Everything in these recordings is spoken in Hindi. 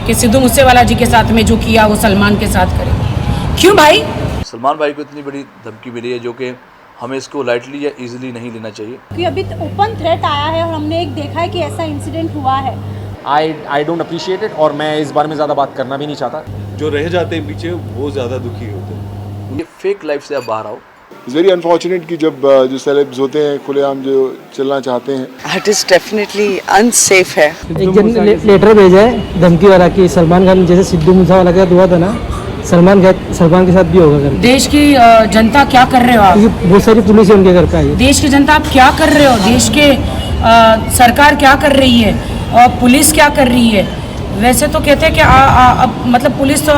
कि सिद्धू मूसेवाला जी के साथ में जो किया वो सलमान के साथ करे। क्यों भाई? सलमान भाई को इतनी बड़ी धमकी मिली है जो कि हमें इसको लाइटली या इजीली नहीं लेना चाहिए। कि अभी ओपन थ्रेट आया है और हमने एक देखा है कि ऐसा इंसिडेंट हुआ है। आई डोंट अप्रिशिएट इट और मैं इस बारे में ज़्यादा बात करना भी नहीं चाहता। जो रह जाते हैं पीछे वो ज़्यादा दुखी होते हैं। ये फेक लाइफ से आप बाहर आओ। इट्स वेरी अनफॉर्चुनेट कि जब जो सेलेब्स होते हैं खुलेआम जो चलना चाहते हैं, इट इज़ डेफिनेटली अनसेफ है। एक जन लेटर भेजा है धमकी वाला कि सलमान खान जैसे सिद्धू मूसेवाला के साथ हुआ था ना, सलमान के साथ भी होगा कर। देश की जनता क्या कर रहे हो आप? बहुत सारी पुलिस है उनके घर पे आई। देश की जनता आप क्या कर रहे हो? देश के सरकार क्या कर रही है और पुलिस क्या कर रही है? वैसे तो कहते हैं कि मतलब पुलिस तो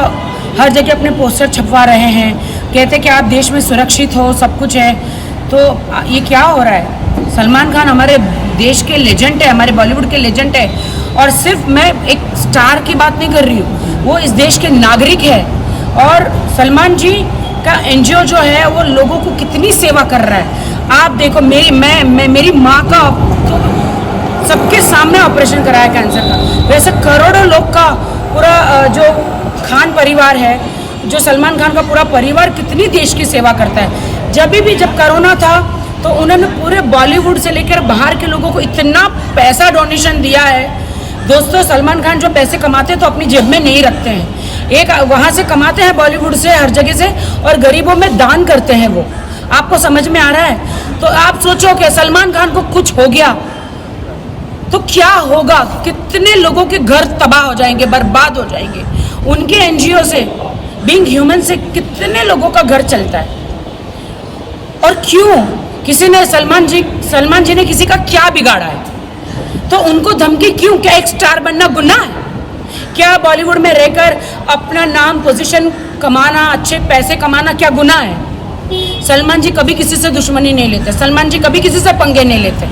हर जगह अपने पोस्टर छपवा रहे हैं, कहते हैं कि आप देश में सुरक्षित हो, सब कुछ है। तो ये क्या हो रहा है? सलमान खान हमारे देश के लेजेंड है, हमारे बॉलीवुड के लेजेंड है। और सिर्फ मैं एक स्टार की बात नहीं कर रही हूँ, वो इस देश के नागरिक है। और सलमान जी का एनजीओ जो है वो लोगों को कितनी सेवा कर रहा है। आप देखो, मेरी माँ का तो सबके सामने ऑपरेशन कराया कैंसर का। वैसे करोड़ों लोग का पूरा जो खान परिवार है, जो सलमान खान का पूरा परिवार कितनी देश की सेवा करता है। जब कोरोना था तो उन्होंने पूरे बॉलीवुड से लेकर बाहर के लोगों को इतना पैसा डोनेशन दिया है। दोस्तों, सलमान खान जो पैसे कमाते हैं तो अपनी जेब में नहीं रखते हैं, एक वहाँ से कमाते हैं बॉलीवुड से, हर जगह से, और गरीबों में दान करते हैं। वो आपको समझ में आ रहा है? तो आप सोचो कि सलमान खान को कुछ हो गया तो क्या होगा? कितने लोगों के घर तबाह हो जाएंगे, बर्बाद हो जाएंगे। उनके एनजीओ से, बीइंग ह्यूमन से कितने लोगों का घर चलता है। और क्यों? किसी ने सलमान जी ने किसी का क्या बिगाड़ा है? तो उनको धमकी क्यों? क्या एक स्टार बनना गुनाह है? क्या बॉलीवुड में रहकर अपना नाम, पोजीशन कमाना, अच्छे पैसे कमाना क्या गुनाह है? सलमान जी कभी किसी से दुश्मनी नहीं लेते, सलमान जी कभी किसी से पंगे नहीं लेते।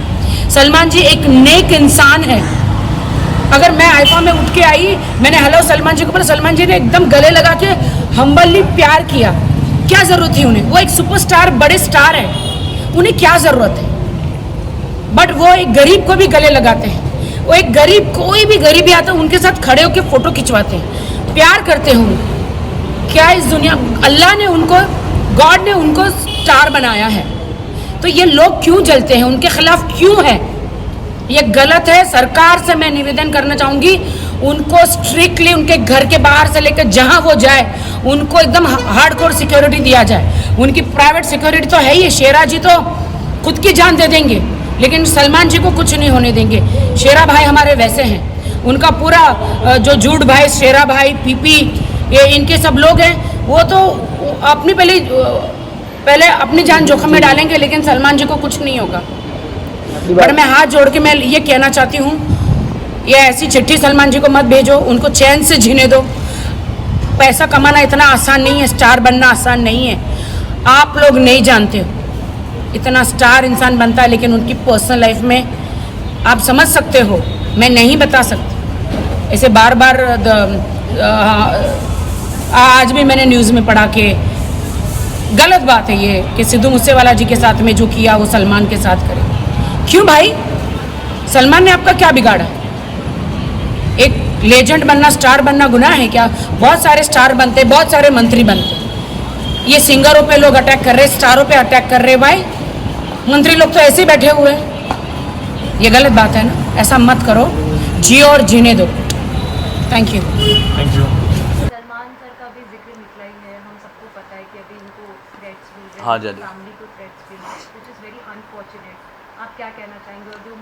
सलमान जी एक नेक इंसान है। अगर मैं आईफा में उठ के आई, मैंने हेलो सलमान जी को बोला, सलमान जी ने एकदम गले लगा के हम्बली प्यार किया। क्या ज़रूरत थी उन्हें? वो एक सुपरस्टार, बड़े स्टार है, उन्हें क्या ज़रूरत है? बट वो एक गरीब को भी गले लगाते हैं। वो एक गरीब, कोई भी गरीब आता है उनके साथ खड़े होकर फ़ोटो खिंचवाते हैं, प्यार करते हैं। क्या इस दुनिया, अल्लाह ने उनको, गॉड ने उनको स्टार बनाया है। तो ये लोग क्यों जलते हैं? उनके खिलाफ क्यों है? ये गलत है। सरकार से मैं निवेदन करना चाहूँगी, उनको स्ट्रिक्टली उनके घर के बाहर से लेकर जहाँ वो जाए उनको एकदम हार्डकोर सिक्योरिटी दिया जाए। उनकी प्राइवेट सिक्योरिटी तो है ही, शेरा जी तो खुद की जान दे देंगे, लेकिन सलमान जी को कुछ नहीं होने देंगे। शेरा भाई हमारे वैसे हैं, उनका पूरा जो झूठ भाई, शेरा भाई, पीपी, ये इनके सब लोग हैं, वो तो अपनी पहले अपनी जान जोखिम में डालेंगे, लेकिन सलमान जी को कुछ नहीं होगा। पर मैं हाथ जोड़ के मैं ये कहना चाहती हूँ, ये ऐसी चिट्ठी सलमान जी को मत भेजो, उनको चैन से जीने दो। पैसा कमाना इतना आसान नहीं है, स्टार बनना आसान नहीं है। आप लोग नहीं जानते हो, इतना स्टार इंसान बनता है, लेकिन उनकी पर्सनल लाइफ में आप समझ सकते हो, मैं नहीं बता सकती। ऐसे बार बार आज भी मैंने न्यूज़ में पढ़ा कि गलत बात है ये कि सिद्धू मूसेवाला जी के साथ में जो किया वो सलमान के साथ करे। क्यों भाई? सलमान ने आपका क्या बिगाड़ा? एक लेजेंड बनना, स्टार बनना गुनाह है क्या? बहुत सारे स्टार बनते, बहुत सारे मंत्री बनते। ये सिंगरों पे लोग अटैक कर रहे, स्टारों पे अटैक कर रहे। भाई मंत्री लोग तो ऐसे ही बैठे हुए हैं। ये गलत बात है ना, ऐसा मत करो, जियो और जीने दो। Thank you. सलमान सर का भी जिक्र निकला ही है, हम सबको पता है कि अभी इनको थ्रेट्स मिल रहे हैं, हाँ जी, फैमिली को थ्रेट्स मिल रहे हैं, व्हिच इज़ वेरी अनफॉर्चुनेट। आप क्या कहना चाहेंगे? और जो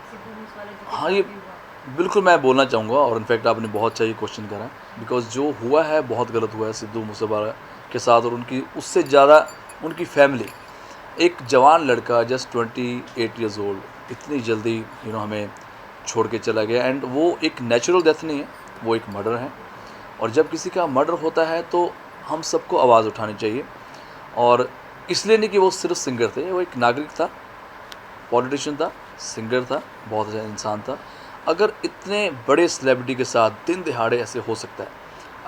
सिद्धू मूसेवाला जी के हाँ, ये साथ भी हुआ, बिल्कुल मैं बोलना चाहूँगा, और इनफैक्ट आपने बहुत सही क्वेश्चन करा, बिकॉज जो हुआ है बहुत गलत हुआ है सिद्धू मूसेवाला के साथ, और उनकी उससे ज़्यादा उनकी फैमिली। एक जवान लड़का जस्ट 28 ईयर्स ओल्ड इतनी जल्दी हमें छोड़ के चला गया। एंड वो एक नेचुरल डेथ नहीं है, वो एक मर्डर है। और जब किसी का मर्डर होता है तो हम सबको आवाज़ उठानी चाहिए। और इसलिए नहीं कि वो सिर्फ सिंगर थे, वो एक नागरिक था, पॉलिटिशियन था, सिंगर था, बहुत अच्छा इंसान था। अगर इतने बड़े सेलिब्रिटी के साथ दिन दिहाड़े ऐसे हो सकता है,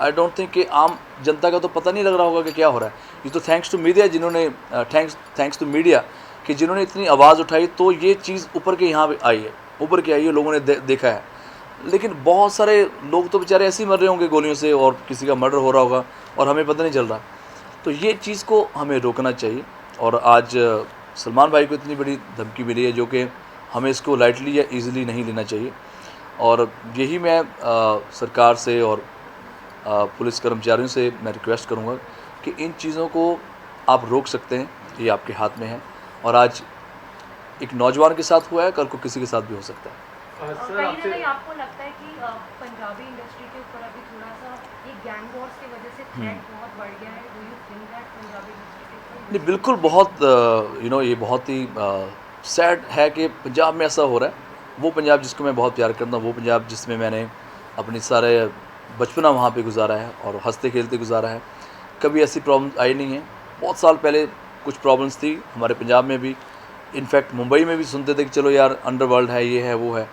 आई डोंट थिंक कि आम जनता का तो पता नहीं लग रहा होगा कि क्या हो रहा है। ये तो थैंक्स टू मीडिया, जिन्होंने थैंक्स टू मीडिया कि जिन्होंने इतनी आवाज़ उठाई, तो ये चीज़ ऊपर के यहाँ पे आई है, ऊपर के आई है, लोगों ने देखा है। लेकिन बहुत सारे लोग तो बेचारे ऐसे ही मर रहे होंगे गोलियों से, और किसी का मर्डर हो रहा होगा और हमें पता नहीं चल रहा। तो ये चीज़ को हमें रोकना चाहिए। और आज सलमान भाई को इतनी बड़ी धमकी मिली है जो कि हमें इसको लाइटली या ईज़िली नहीं लेना चाहिए। और यही मैं सरकार से और पुलिस कर्मचारियों से मैं रिक्वेस्ट करूँगा कि इन चीज़ों को आप रोक सकते हैं, ये आपके हाथ में है। और आज एक नौजवान के साथ हुआ है, कल को किसी के साथ भी हो सकता है। कहीं ना कहीं आपको लगता है कि पंजाबी इंडस्ट्री के ऊपर अभी थोड़ा सा ये गैंग वॉर्स की वजह से थ्रेट बहुत बढ़ गया है? Do you think that Punjabi industry के ऊपर? नहीं, बिल्कुल बहुत ये बहुत ही सैड है कि पंजाब में ऐसा हो रहा है। वो पंजाब जिसको मैं बहुत प्यार करता हूँ, वो पंजाब जिसमें मैंने अपनी सारे बचपना वहाँ पे गुजारा है और हंसते खेलते गुजारा है, कभी ऐसी प्रॉब्लम आई नहीं है। बहुत साल पहले कुछ प्रॉब्लम्स थी हमारे पंजाब में भी, इनफैक्ट मुंबई में भी सुनते थे कि चलो यार अंडरवर्ल्ड है, ये है वो है,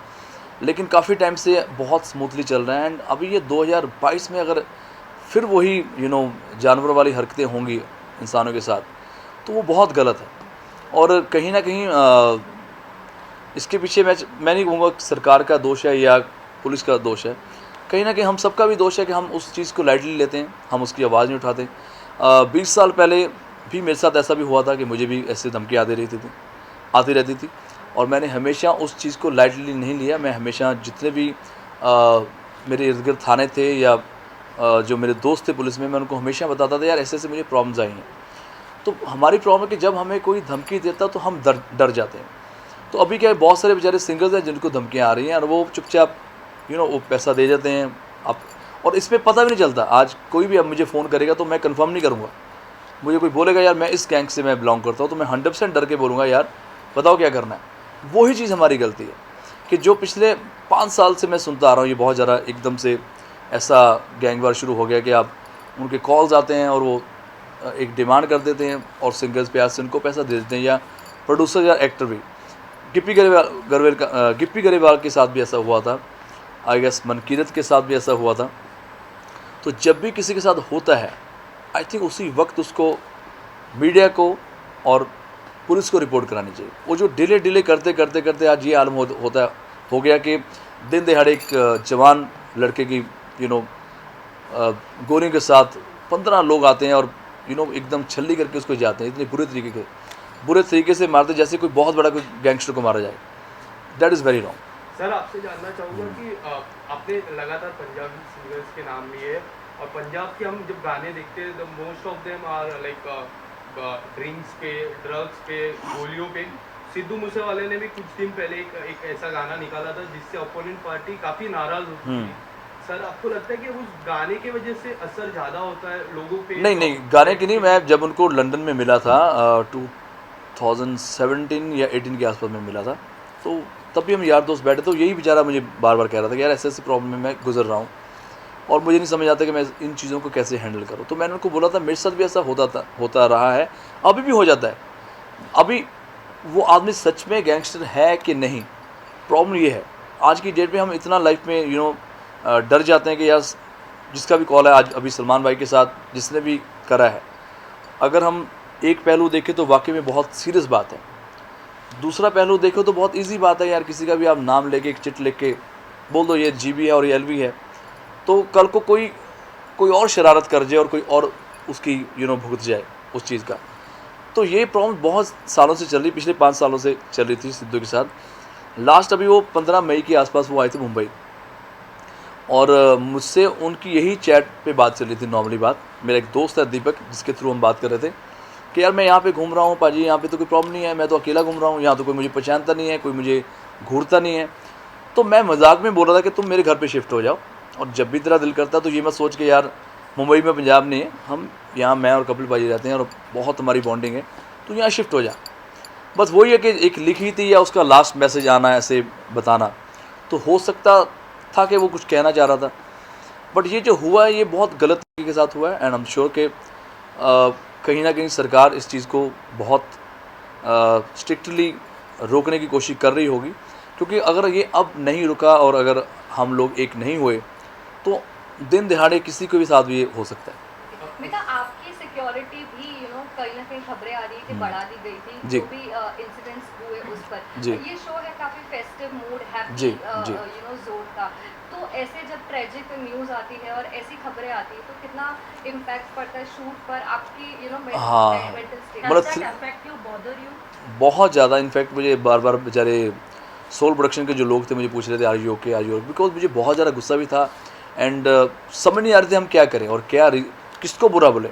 लेकिन काफ़ी टाइम से बहुत स्मूथली चल रहा है। एंड अभी ये 2022 में अगर फिर वही जानवर वाली हरकतें होंगी इंसानों के साथ, तो वो बहुत गलत है। और कहीं ना कहीं इसके पीछे मैं नहीं कहूँगा कि सरकार का दोष है या पुलिस का दोष है, कहीं ना कहीं हम सबका भी दोष है कि हम उस चीज़ को लाइटली लेते हैं, हम उसकी आवाज़ नहीं उठाते। 20 साल पहले भी मेरे साथ ऐसा भी हुआ था कि मुझे भी ऐसे धमकी आती रहती थी और मैंने हमेशा उस चीज़ को लाइटली नहीं लिया। मैं हमेशा जितने भी मेरे इर्द गिर्द थाने थे या जो मेरे दोस्त थे पुलिस में, मैं उनको हमेशा बताता था यार ऐसे ऐसे मुझे प्रॉब्लम्स आई हैं। तो हमारी प्रॉब्लम है कि जब हमें कोई धमकी देता तो हम डर जाते हैं। तो अभी क्या है, बहुत सारे बेचारे सिंगर्स हैं जिनको धमकियाँ आ रही हैं और वो चुपचाप वो पैसा दे जाते हैं आप, और इसमें पता भी नहीं चलता। आज कोई भी अब मुझे फ़ोन करेगा तो मैं कंफर्म नहीं करूँगा। मुझे कोई बोलेगा यार मैं इस गैंग से मैं बिलोंग करता हूँ, तो मैं 100% डर के बोलूँगा यार बताओ क्या करना है। वही चीज़ हमारी गलती है कि जो पिछले 5 साल से मैं सुनता आ रहा हूँ, ये बहुत ज़्यादा एकदम से ऐसा गैंगवार शुरू हो गया कि आप उनके कॉल्स आते हैं और वो एक डिमांड कर देते हैं और सिंगर्स पे आज से उनको पैसा दे देते हैं, या प्रोड्यूसर या एक्टर भी। गिप्पी गरेवाल के साथ भी ऐसा हुआ था, आई गेस मनकीरत के साथ भी ऐसा हुआ था। तो जब भी किसी के साथ होता है, आई थिंक उसी वक्त उसको मीडिया को और पुलिस को रिपोर्ट करानी चाहिए। वो जो डिले करते करते आज ये आलम हो गया कि दिन दिहाड़े एक जवान लड़के की गोलियों के साथ 15 लोग आते हैं और एकदम छल्ली करके उसको जाते हैं, इतने बुरे तरीके से मारते जैसे कोई बहुत बड़ा कोई गैंगस्टर को मारा जाए। That is very wrong. Sir आपसे जानना चाहूँगा कि आपने लगातार पंजाबी सिंगर्स के नाम लिए और पंजाब के हम जब गाने देखते हैं तो most of them are like drinks पे, ड्रग्स पे, गोलियों पे। सिद्धू मूसेवाले ने भी कुछ दिन पहले एक ऐसा गाना निकाला था जिससे अपोनेंट पार्टी काफ़ी नाराज़ होती है। सर आपको लगता है कि उस गाने की वजह से असर ज़्यादा होता है लोगों पे? नहीं, गाने की नहीं। मैं जब उनको लंदन में मिला था 2017 या 18 के आसपास में मिला था, तो तब भी हम यार दोस्त बैठे, तो यही बेचारा मुझे बार बार कह रहा था कि यार ऐसे प्रॉब्लम में मैं गुजर रहा हूँ और मुझे नहीं समझ आता कि मैं इन चीज़ों को कैसे हैंडल करूँ। तो मैंने उनको बोला था मेरे साथ भी ऐसा होता रहा है, अभी भी हो जाता है। अभी वो आदमी सच में गैंगस्टर है कि नहीं, प्रॉब्लम ये है आज की डेट में हम इतना लाइफ में डर जाते हैं कि यार जिसका भी कॉल है, आज अभी सलमान भाई के साथ जिसने भी करा है, अगर हम एक पहलू देखें तो वाकई में बहुत सीरियस बात है, दूसरा पहलू देखो तो बहुत इजी बात है यार। किसी का भी आप नाम लेके एक चिट लिख के बोल दो ये GB है और ये LV है, तो कल को कोई और शरारत कर जाए और कोई और उसकी भुगत जाए उस चीज़ का। तो ये प्रॉब्लम बहुत सालों से चल रही, पिछले 5 सालों से चल रही थी सिद्धू के साथ। लास्ट अभी वो 15 मई के आसपास वो आए थे मुंबई और मुझसे उनकी यही चैट पे बात चल रही थी। नॉर्मली बात, मेरा एक दोस्त है दीपक जिसके थ्रू हम बात कर रहे थे कि यार मैं यहाँ पे घूम रहा हूँ पाजी, यहाँ पे तो कोई प्रॉब्लम नहीं है, मैं तो अकेला घूम रहा हूँ, यहाँ तो कोई मुझे पहचानता नहीं है, कोई मुझे घूरता नहीं है। तो मैं मजाक में बोल रहा था कि तुम मेरे घर पे शिफ्ट हो जाओ और जब भी तेरा दिल करता तो ये मत सोच के यार मुंबई में पंजाब नहीं है, हम यहाँ मैं और कपिल भाई रहते हैं और बहुत हमारी बॉन्डिंग है, तो यहाँ शिफ्ट हो जा। बस वही है कि एक लिखी थी या उसका लास्ट मैसेज आना ऐसे बताना, तो हो सकता था कि वो कुछ कहना चाह रहा था, बट ये जो हुआ है ये बहुत गलत तरीके के साथ हुआ है। एंड आई एम श्योर कि कहीं ना कहीं सरकार इस चीज़ को बहुत स्ट्रिक्टली रोकने की कोशिश कर रही होगी, क्योंकि अगर ये अब नहीं रुका और अगर हम लोग एक नहीं हुए तो दिन दिहाड़े किसी को भी साथ भी ये हो सकता है। बेटा आपकी सिक्योरिटी भी कहीं ना कहीं खबरें आ रही है कि बढ़ा दी गई थी, जी। जो भी इंसिडेंट्स हुए उस पर। जी। ये शो है काफ़ी फेस्टिव मूड, हैप्पी जी, जी। जोन का, तो ऐसे जब ट्रेजिक न्यूज़ आती है और ऐसी खबरें आती है तो कितना इम्पैक्ट पड़ता है शूट पर आपकी हाँ, मेंटल स्टेट? मतलब Does that affect you, bother you? बहुत ज़्यादा। इनफैक्ट मुझे बार बार बेचारे सोल प्रोडक्शन के जो लोग थे मुझे पूछ रहे थे आर यू ओके, बिकॉज मुझे बहुत ज़्यादा गुस्सा भी था एंड समझ नहीं आ रही थी हम क्या करें और किसको बुरा बोले,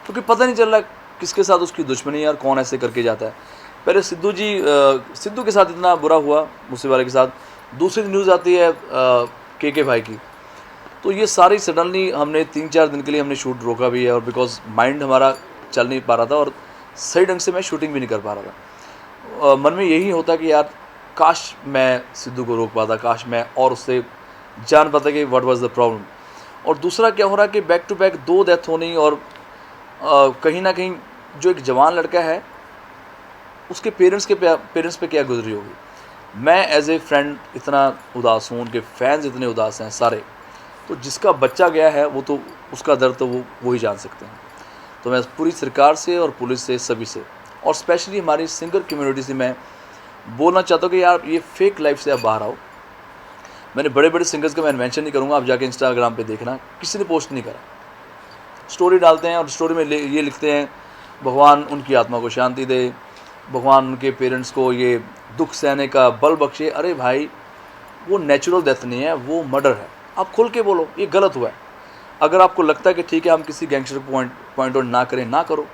क्योंकि पता नहीं चल रहा किसके साथ उसकी दुश्मनी है और कौन ऐसे करके जाता है। पहले सिद्धू के साथ इतना बुरा हुआ मूसेवाले के साथ, दूसरी न्यूज़ आती है के भाई की, तो ये सारी सडनली हमने 3-4 दिन के लिए हमने शूट रोका भी है और बिकॉज माइंड हमारा चल नहीं पा रहा था और सही ढंग से मैं शूटिंग भी नहीं कर पा रहा था। मन में यही होता कि यार काश मैं सिद्धू को रोक पाता, काश मैं और उससे जान पाता कि व्हाट वाज द प्रॉब्लम। और दूसरा क्या हो रहा है कि बैक टू बैक 2 डेथ होनी और कहीं ना कहीं जो एक जवान लड़का है उसके पेरेंट्स पे क्या गुजरी होगी। मैं एज ए फ्रेंड इतना उदास हूँ, उनके फैंस इतने उदास हैं सारे, तो जिसका बच्चा गया है वो तो उसका दर्द तो वो ही जान सकते हैं। तो मैं पूरी सरकार से और पुलिस से सभी से और स्पेशली हमारी सिंगर कम्युनिटी से मैं बोलना चाहता हूँ कि यार ये फेक लाइफ से आप बाहर आओ। मैंने बड़े बड़े सिंगर्स का मैं मेंशन नहीं करूँगा, आप जाके इंस्टाग्राम पे देखना, किसी ने पोस्ट नहीं करा, स्टोरी डालते हैं और स्टोरी में ये लिखते हैं भगवान उनकी आत्मा को शांति दे, भगवान उनके पेरेंट्स को ये दुख सहने का बल बख्शे। अरे भाई वो नेचुरल डेथ नहीं है, वो मर्डर है। आप खुल के बोलो ये गलत हुआ है। अगर आपको लगता है कि ठीक है हम किसी गैंगस्टर को पॉइंट आउट ना करें, ना करो,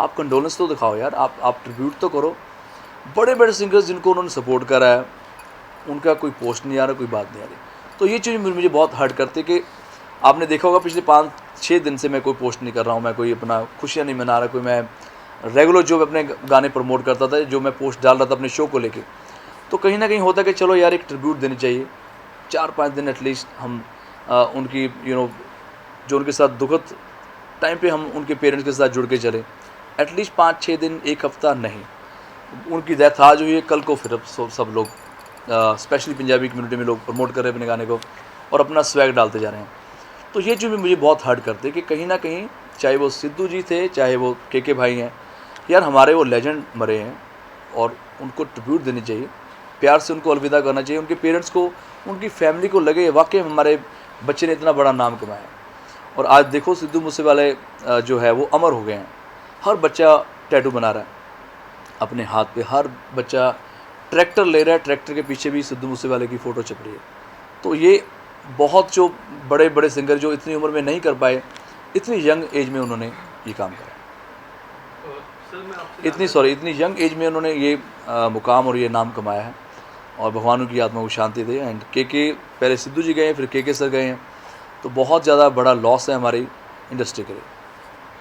आप कंडोलेंस तो दिखाओ यार, आप ट्रिब्यूट तो करो। बड़े बड़े सिंगर्स जिनको उन्होंने सपोर्ट करा है उनका कोई पोस्ट नहीं आ रहा, कोई बात नहीं आ रही। तो ये चीज़ मुझे बहुत हर्ट करती कि आपने देखा होगा पिछले 5-6 दिन से मैं कोई पोस्ट नहीं कर रहा हूँ, मैं कोई अपना खुशियाँ नहीं मना रहा, कोई मैं रेगुलर जो अपने गाने प्रमोट करता था, जो मैं पोस्ट डाल रहा था अपने शो को लेके, तो कहीं ना कहीं होता कि चलो यार एक ट्रिब्यूट देनी चाहिए। 4-5 दिन एटलीस्ट हम उनकी जो उनके साथ दुखद टाइम पे हम उनके पेरेंट्स के साथ जुड़ के चले। एटलीस्ट 5-6 दिन, एक हफ्ता नहीं। उनकी डेथ आज हुई है, कल को फिर सब लोग स्पेशली पंजाबी कम्युनिटी में लोग प्रमोट कर रहे हैं अपने गाने को और अपना स्वैग डालते जा रहे हैं। तो ये चीज़ मुझे बहुत हर्ट करती है कि कहीं ना कहीं चाहे वो सिद्धू जी थे, चाहे वो के भाई हैं, यार हमारे वो लेजेंड मरे हैं और उनको ट्रिब्यूट देनी चाहिए, प्यार से उनको अलविदा करना चाहिए। उनके पेरेंट्स को, उनकी फैमिली को लगे वाकई हमारे बच्चे ने इतना बड़ा नाम कमाया। और आज देखो सिद्धू मूसेवाले जो है वो अमर हो गए हैं। हर बच्चा टैटू बना रहा है अपने हाथ पे, हर बच्चा ट्रैक्टर ले रहा है, ट्रैक्टर के पीछे भी सिद्धू मूसेवाले की फ़ोटो छप रही है। तो ये बहुत जो बड़े बड़े सिंगर जो इतनी उम्र में नहीं कर पाए, इतनी यंग एज में उन्होंने ये काम करा। इतनी यंग एज में उन्होंने ये मुकाम और ये नाम कमाया है और भगवान की आत्मा को शांति दे। एंड के पहले सिद्धू जी गए हैं, फिर के सर गए हैं, तो बहुत ज़्यादा बड़ा लॉस है हमारी इंडस्ट्री के लिए।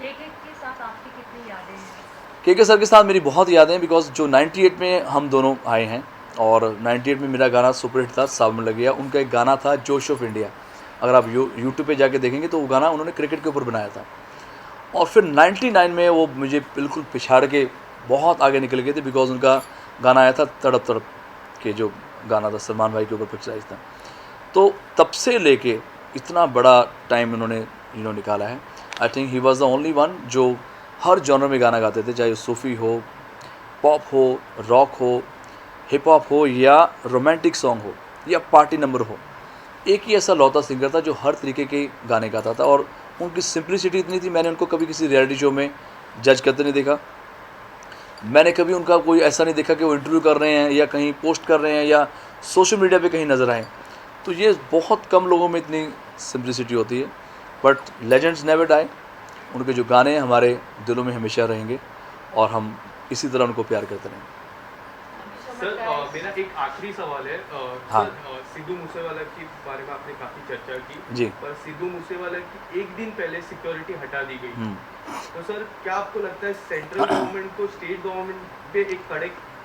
के साथ आपकी कितनी यादें हैं? के सर के साथ मेरी बहुत यादें हैं बिकॉज जो 98 में हम दोनों आए हैं और 98 में मेरा गाना सुपरहिट था, सावन लग गया। उनका एक गाना था जोश ऑफ इंडिया, अगर आप यूट्यूब पे जाके देखेंगे तो वो गाना उन्होंने क्रिकेट के ऊपर बनाया था। और फिर 99 में वो मुझे बिल्कुल पिछाड़ के बहुत आगे निकल गए थे बिकॉज उनका गाना आया था तड़प तड़प के, जो गाना था सलमान भाई के ऊपर पिक्चराइज था। तो तब से लेके इतना बड़ा टाइम उन्होंने निकाला है। I think he was the only one जो हर जॉनर में गाना गाते थे, चाहे सूफ़ी हो, पॉप हो, रॉक हो, हिप हॉप हो या रोमांटिक सॉन्ग हो या पार्टी नंबर हो। एक ही ऐसा लौता सिंगर था जो हर तरीके के गाने गाता था और उनकी सिंप्लिसिटी इतनी थी, मैंने उनको कभी किसी रियलिटी शो में जज करते नहीं देखा। मैंने कभी उनका कोई ऐसा नहीं देखा कि वो इंटरव्यू कर रहे हैं या कहीं पोस्ट कर रहे हैं या सोशल मीडिया पे कहीं नज़र आए। तो ये बहुत कम लोगों में इतनी सिंप्लिसिटी होती है। बट लेजेंड्स नेवर डाई, उनके जो गाने हमारे दिलों में हमेशा रहेंगे और हम इसी तरह उनको प्यार करते रहेंगे। सर मेरा एक आखिरी सवाल है। हाँ। सर सिद्धू मूसेवाला के बारे में आपने काफ़ी चर्चा की जी। पर सिद्धू मूसेवाला की एक दिन पहले सिक्योरिटी हटा दी गई। तो सर क्या आपको लगता है सेंट्रल गवर्नमेंट को स्टेट गवर्नमेंट पे एक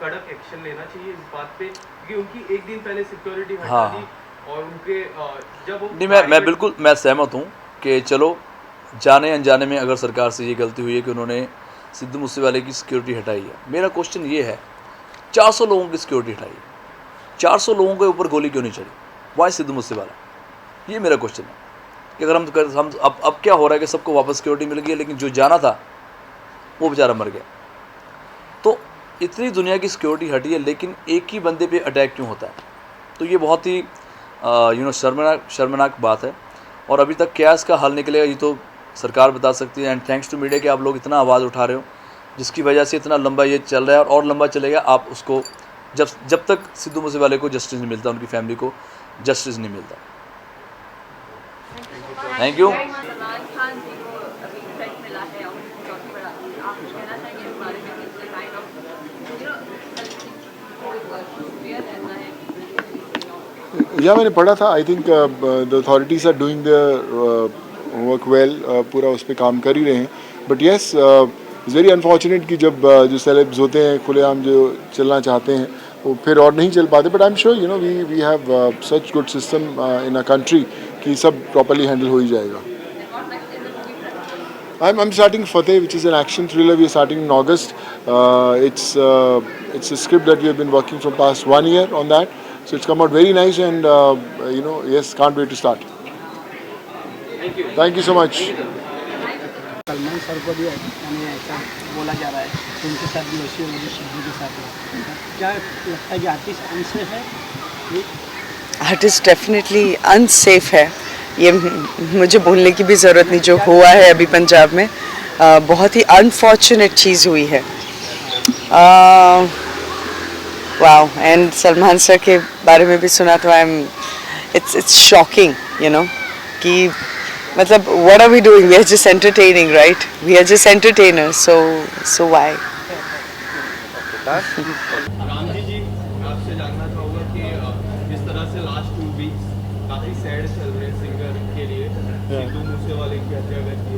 कड़क एक्शन लेना चाहिए इस बात पे, क्योंकि उनकी एक दिन पहले सिक्योरिटी हटा दी और उनके जब वो नहीं, मैं बिल्कुल सहमत हूँ कि चलो जाने अनजाने में अगर सरकार से ये गलती हुई है कि उन्होंने सिद्धू मूसेवाले की सिक्योरिटी हटाई है। मेरा क्वेश्चन ये है, 400 लोगों की सिक्योरिटी हटाई है, 400 लोगों के ऊपर गोली क्यों नहीं चली? वाई सिद्धू मूसेवाला? ये मेरा क्वेश्चन है कि अगर हम अब क्या हो रहा है कि सबको वापस सिक्योरिटी मिल गई है लेकिन जो जाना था वो बेचारा मर गया। तो इतनी दुनिया की सिक्योरिटी हटी है लेकिन एक ही बंदे पे अटैक क्यों होता है? तो ये बहुत ही शर्मनाक बात है। और अभी तक क्या इसका हल निकलेगा ये तो सरकार बता सकती है। एंड थैंक्स टू मीडिया कि आप लोग इतना आवाज़ उठा रहे हो, जिसकी वजह से इतना लंबा ये चल रहा है और लंबा चलेगा। आप उसको जब तक सिद्धू मूसेवाले को जस्टिस नहीं मिलता, उनकी फैमिली को जस्टिस नहीं मिलता। Thank you. या मैंने पढ़ा था, I think the authorities are doing the work well, पूरा उस पर काम कर ही रहे हैं। But yes, it's very unfortunate कि जब जो सेलेब्स होते हैं खुलेआम जो चलना चाहते हैं वो फिर और नहीं चल पाते। But I am sure you know we have such good system in a country कि सब प्रॉपरली हैंडल हो ही जाएगा। I'm starting Fateh, which is an action thriller. We are starting in August. It's a script that we have been working for past 1 year on that. So it's come out very nice, and yes, can't wait to start. Thank you so much. Salman sir को भी यानी ऐसा बोला जा रहा है कि उनके साथ भी वैसी होगी सिद्धू के साथ। क्या लगता है कि आर्टिस्ट अनसेफ है? आर्टिस्ट डेफिनेटली अनसेफ है, ये मुझे बोलने की भी ज़रूरत नहीं। जो हुआ है अभी पंजाब में बहुत ही अनफॉर्चुनेट चीज़ हुई है। वाओ, एंड सलमान सर के बारे में भी सुना तो इट्स शॉकिंग यू नो कि मतलब what are we doing, we are just entertaining, right? We are just entertainers, so why. Ram ji मैं आपसे जानना चाहूँगा कि जिस तरह से लास्ट 2 वीक्स काफ़ी सैड चल रहे हैं सिंगर के लिए, सिद्धू मूसेवाले की हत्या की,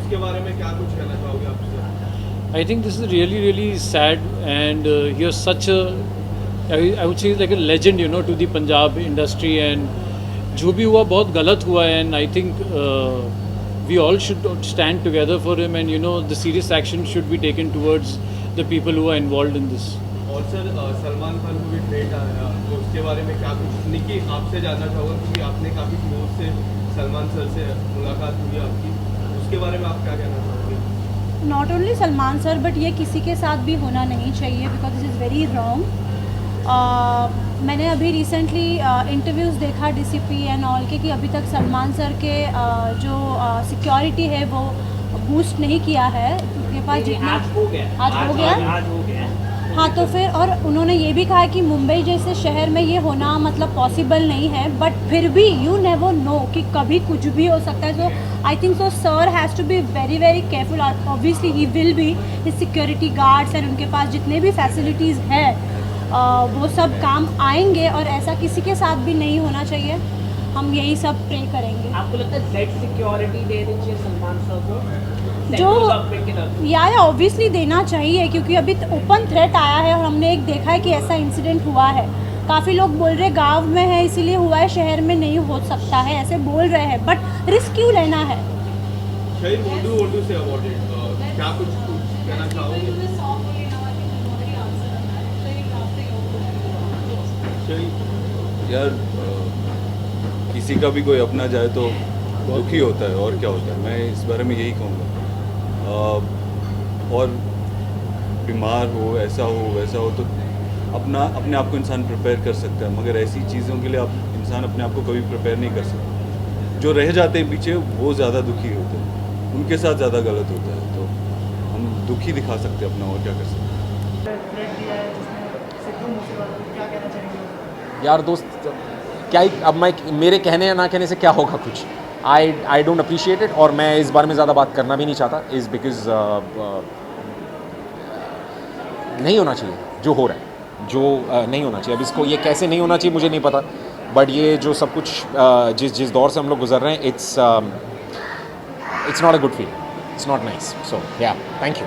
उसके बारे में क्या कुछ कहना चाहोगे आपसे? I think this is really sad, and he was such a, I would say like a legend, you know, to the Punjab industry, and जो भी हुआ बहुत गलत हुआ है, and I think we all should stand together for him, and you know the serious action should be taken towards the people who are involved in this. और सर सलमान खान को भी थ्रेट आया, तो उसके बारे में क्या कुछ निकी आपसे जानना चाहूँगा, क्योंकि आपने काफ़ी क्लोज से सलमान सर से मुलाकात हुई आपकी, उसके बारे में आप क्या कहना चाहोगे? Not only Salman sir but ये किसी के साथ भी होना नहीं चाहिए, because this is very wrong. मैंने अभी रिसेंटली इंटरव्यूज़ देखा डीसीपी एंड ऑल के कि अभी तक सलमान सर के जो सिक्योरिटी है वो बूस्ट नहीं किया है उनके पास जितना। आज हो गया। हाँ, तो फिर और उन्होंने ये भी कहा कि मुंबई जैसे शहर में ये होना मतलब पॉसिबल नहीं है, बट फिर भी यू नेवर नो कि कभी कुछ भी हो सकता है। So I think so sir has to be very very careful. Obviously he will be, his security guards and उनके पास जितने भी फैसिलिटीज़ है वो सब काम आएंगे, और ऐसा किसी के साथ भी नहीं होना चाहिए। हम यही सब प्रे करेंगे। आपको लगता है जेड सिक्योरिटी दे दीजिए सलमान सर को? जो या ऑब्वियसली देना चाहिए, क्योंकि अभी ओपन थ्रेट आया है और हमने एक देखा है कि ऐसा इंसिडेंट हुआ है। काफ़ी लोग बोल रहे गांव में है इसीलिए हुआ है, शहर में नहीं हो सकता है, ऐसे बोल रहे हैं, बट रिस्क क्यों लेना है? क्या कुछ कहना चाहोगे? यार किसी का भी कोई अपना जाए तो दुखी होता है, और क्या होता है। मैं इस बारे में यही कहूँगा। और बीमार हो, ऐसा हो वैसा हो, तो अपने आप को इंसान प्रिपेयर कर सकता है, मगर ऐसी चीज़ों के लिए इंसान अपने आप को कभी प्रिपेयर नहीं कर सकता। जो रह जाते हैं पीछे वो ज़्यादा दुखी होते हैं, उनके साथ ज़्यादा गलत होता है। तो हम दुखी दिखा सकते हैं अपना, और क्या कर सकते हैं। यार दोस्त क्या ही, अब मैं मेरे कहने या ना कहने से क्या होगा कुछ। आई डोंट अप्रिशिएट इट, और मैं इस बारे में ज़्यादा बात करना भी नहीं चाहता, इज़ बिकॉज नहीं होना चाहिए जो हो रहा है, जो नहीं होना चाहिए। अब इसको ये कैसे नहीं होना चाहिए मुझे नहीं पता, बट ये जो सब कुछ जिस दौर से हम लोग गुजर रहे हैं, it's not a good feel, it's not nice. So yeah thank you.